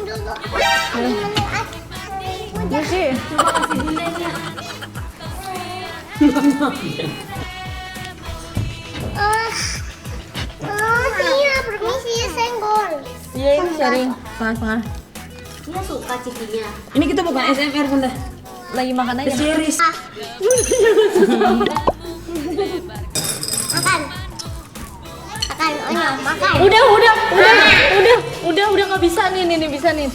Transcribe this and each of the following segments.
dulu. Ya sih. Coba kasih bundanya. Iya, permisi ya, senggol. Iya ini sharing setengah-setengah. Dia suka cikinya. Ini kita bukan SMR bunda. Lagi makan aja. Series. Makan. Makan, Onyo, makan. Udah nggak bisa nih bisa nih.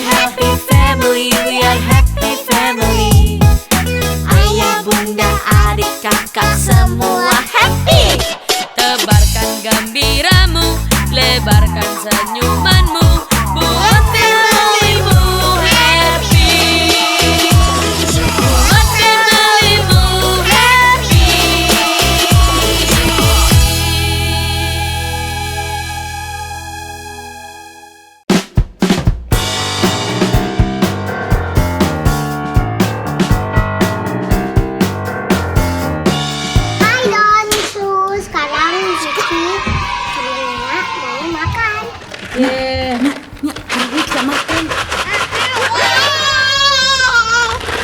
Happy family, we are happy family. Ayah, bunda, adik, kakak semua happy. Tebarkan gembiramu, lebarkan senyumanmu, buat familymu happy. Buat familymu happy. Hai Donsu, sekarang Ziki sama Nenek mau makan. Ye. Bisa makan.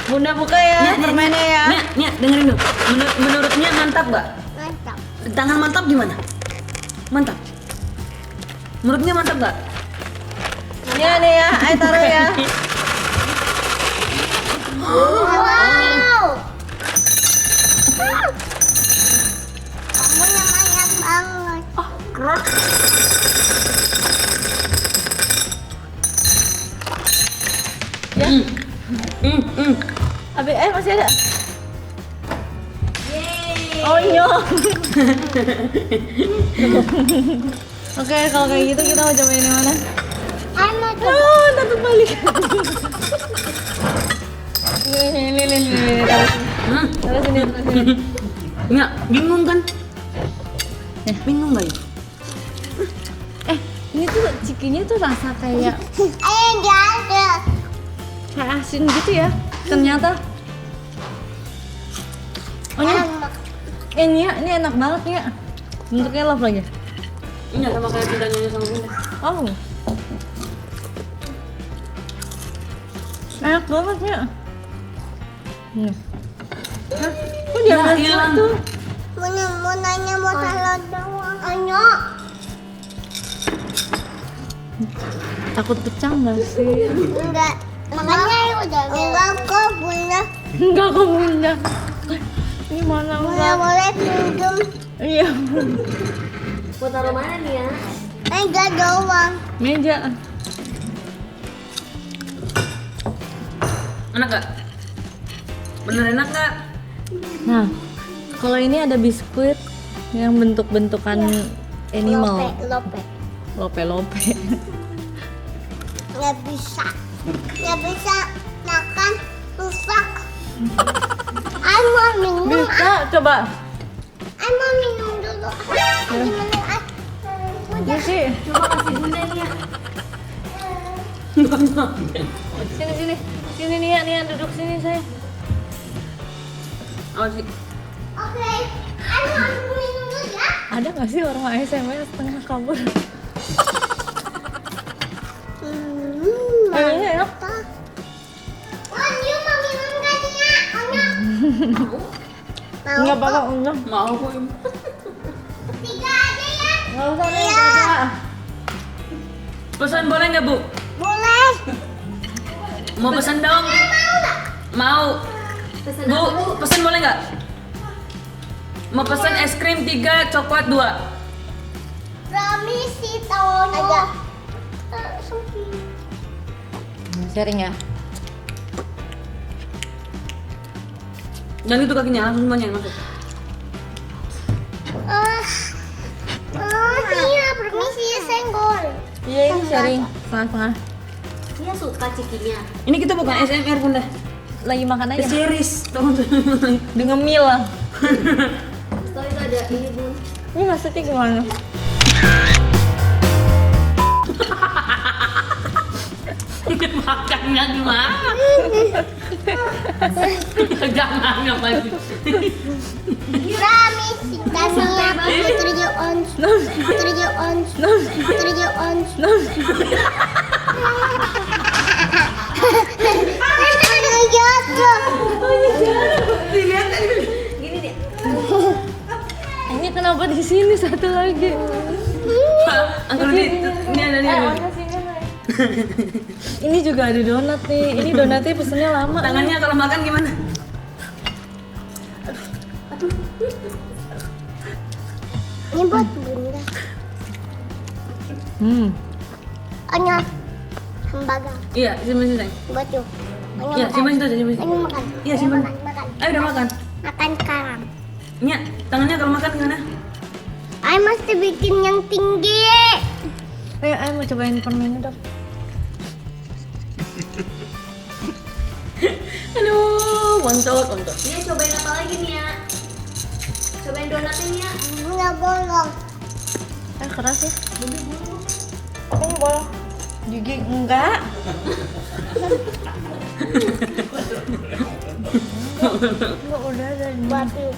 Bunda buka ya permennya ya. Nya, dengerin dulu. Menurutnya mantap gak? Mantap. Tangan mantap gimana? Mantap. Menurutnya mantap gak? Ya nih ya, ayo taruh ya. Wow. Kamu lumayan banget. Keras. Ya. Abi, masih ada. Oh iya. Oke, kalau kayak gitu kita mau cobain yang mana? Ayo mau coba. Oh, tutup balik. Nih, taruh sini. Nggak, bingung kan? Bingung gak ya? Ini tuh cikinya tuh rasa kayak Ayo jalan. asin gitu ya. Ternyata. Oh ini enak banget ya. Bentuknya love lagi. Iya, sama kayak cintanya sama bunda. Oh. Enak banget ya. Hah? Kok dia Ya, nggak hilang. tuh? Mau nanya mau salad doang. Onyo. Takut pecah nggak sih? Enggak. Makanya ya udah. Enggak kok bunda. Enggak kok bunda. Ini mana Bunda enggak? boleh pinjam. Iya. Mau taruh mana nih ya? Enggak doang. Meja. Enak gak? Bener enak gak? Nah, kalau ini ada biskuit yang bentuk-bentukan animal. Lope. Lope-lope. Nggak bisa. Nggak bisa makan rusak. Aku mau minum. Bisa, coba. Aku mau minum dulu. Gimana? Ini sih. Coba kasih bundanya. Sini nih, duduk sini saya. Oh sih. Oke. Aku mau minum dulu ya. Ada nggak sih orang ASMR setengah kabur? Kayaknya enak. Onyo mau minum nggak nih ya? Onyo. Mau? Nggak apa-apa, enggak. Mau kok. Tiga aja ya. Nggak usah nih, Iya. nggak usah. Pesan boleh nggak bu? Boleh. Mau pesan dong? Mau. Pesan Bu, apa, Bu? pesan boleh nggak? Mau pesan es krim 3, coklat 2. Permisi Onyo. Ada. Sharing ya. Jangan itu kakinya, langsung semuanya masuk. Iya, permisi ya, senggol. Iya ini sharing setengah-setengah. Dia suka cikinya. Ini kita bukan SMR bunda. Lagi makan aja. Series. Tolong. Dengan Mila. Setelah itu ada ini bun. Ini maksudnya gimana? Makannya gimana? Jangan ngapain. Permisi kami Putri Ons. Putri Ons. Putri Ons. lagi. Uncle Rudi, ini ada nih. Ini juga ada donat nih. Ini donatnya pesennya lama. Tangannya kalau makan gimana? Ini buat bunda. Anya hamburger Iya, simpan sini. buat yuk. Anya Iya, makan. simpan situ aja, simpan situ. Anya makan. Iya, simpan. Makan. Ayo udah makan. Makan sekarang. Nya, tangannya kalau makan gimana? Ay mesti bikin yang tinggi. Ayo mau cobain permennya dong. Aduh, bontot. Nia cobain apa lagi Nia? Cobain donatnya Nia. Nggak bolong. Keras ya. Aku bolong. Gigi enggak. Enggak udah ada. Buat yuk.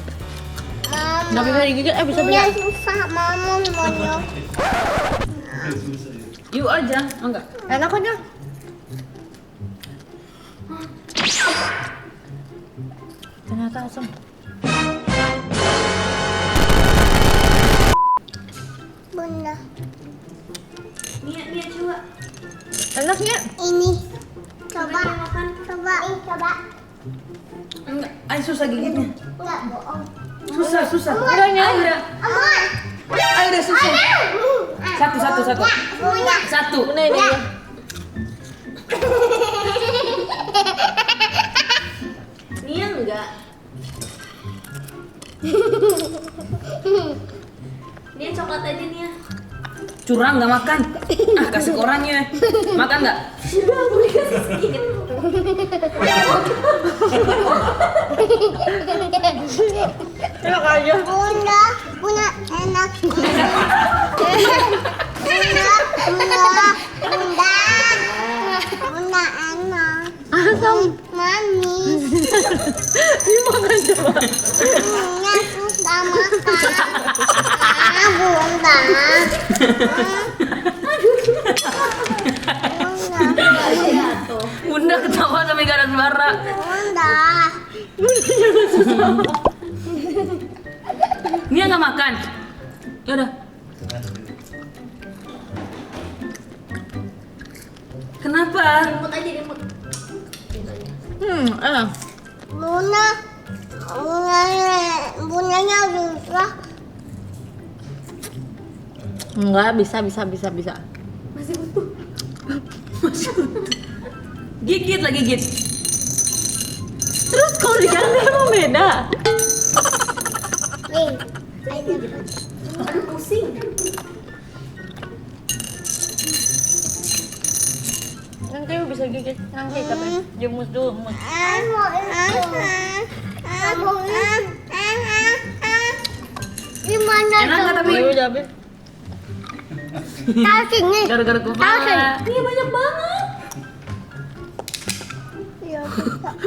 Mama. Enggak bisa digigit. Bisa Ini yang susah mama mau. Yuk aja, enggak. Enak kan ya? Ternyata asam. Bunda. Nia coba. Enaknya? Ini. Coba. Nia makan. Coba. Coba. Enggak, ayo susah gigitnya. Enggak bohong. Susah. Udah Nya. Udah. Aman. Ayo udah susah. Satu. Semuanya. Satu. Nah ini ya. Nia enggak. Nia coklat aja Nia. Curang nggak makan. Ah, kasih korannya. Makan nggak? Udah, boleh kasih sedikit. Enak aja. Bunda enak. Bunda enak. Asam. Mami. Ini makan coba. Ya susah makan. Bunda. Bunda ketawa sampai gak ada suara. Bunda. Nia nggak makan. Ya udah. Kenapa? Remote aja remote. Enak. Bundanya susah. Enggak, bisa. Masih butuh. Gigit lah gigit. Terus kalau diganti emang beda. Nih. Aduh pusing. Nanti bisa gigit. Nanti tapi jemus dulu. Mus. Gimana Enak nggak tapi? Ayo udah habis. Tahu sini. Gara-gara kepala. Nia banyak banget.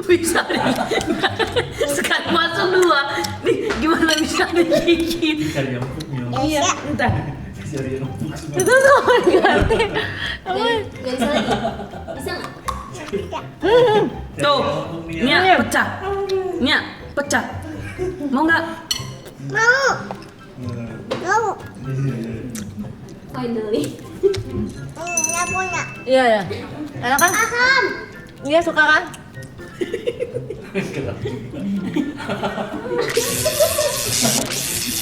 Bisa nih. Sekali masuk dua. Nih gimana bisa digigit? Cari yang empuknya. Iya. Entah. Cari yang empuk semua. Itu sama ganti. Gak bisa lagi. Bisa nggak? Tuh. Nia pecah. Nia pecah. Mau nggak? Mau. Mau. Finally. Ya punya. Iya ya. Enak kan? Paham. Iya suka kan?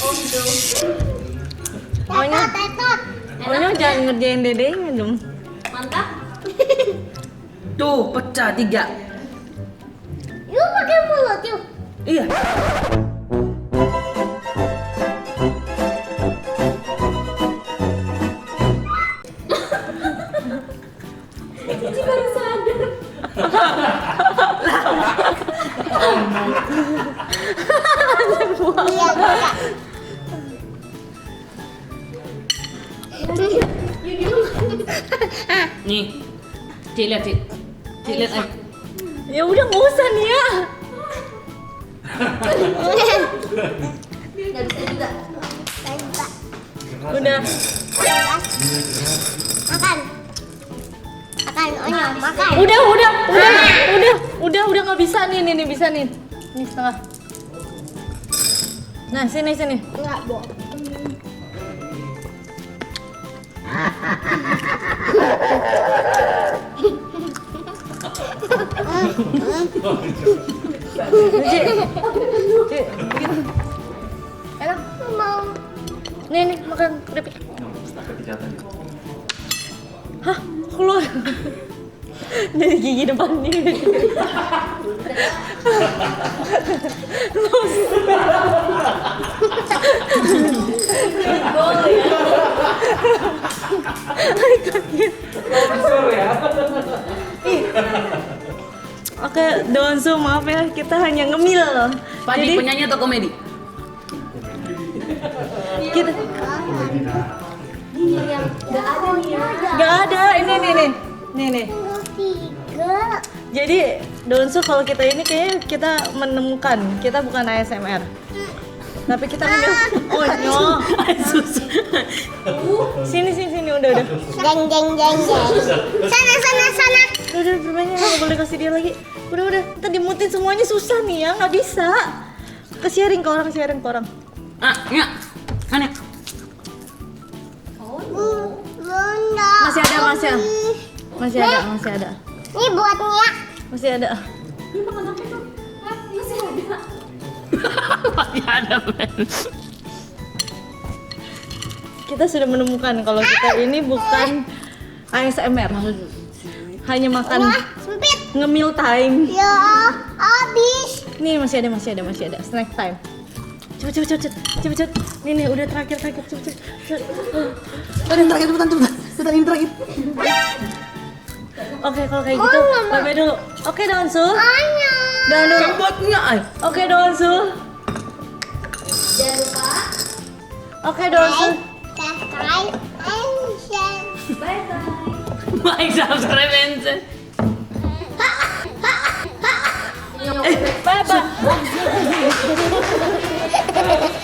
Oh gitu. Pokoknya Tetot. pokoknya jangan ngerjain dedenya dong. Mantap. Tuh pecah 3. Yuk pakai mulut yuk. Iya. Cici baru sadar. Iya bisa. Nih. Cik lihat Cik. Cik lihat aja. Ya udah nggak usah nih ya. Gak bisa juga. Coba. Udah. Makan. Makan. Onya makan. Udah nggak bisa nih bisa nih. Nih setengah. Nah sini. Enggak bohong. Enak. Mau. Nih makan keripik. Hah, keluar. Dari gigi depan nih. Oke, Donsu maaf ya, kita hanya ngemil. Padi Jadi penyanyi atau komedi? kita nggak ada. Ini nih. Tiga. Jadi Donsu kalau kita ini kayaknya kita menemukan kita bukan ASMR, tapi kita ngemil. Oh no. Sini udah. Jeng. Sana. Udah bermainnya nggak boleh kasih dia lagi. Udah. Ntar dimutin semuanya susah nih ya, nggak bisa. Sharing ke orang. Ah, enggak. Aneh. Bunda. Masih ada. Ini buatnya. Masih ada. Masih ada, men. Kita sudah menemukan kalau kita ini bukan ASMR. Hanya makan Sempit. ngemil time. Ya, habis. Nih masih ada snack time. Cepet. Nih udah terakhir cepet. Tadi yang terakhir, cepetan ini terakhir. Oke, kalau kayak gitu, bye dulu. Oke, Donsu. Hanya. Jangan dulu. Kembotnya, ay. Oke, Donsu. Jangan lupa. Oke, Donsu. Subscribe and share. Bye-bye. My subscribe and share. Bye.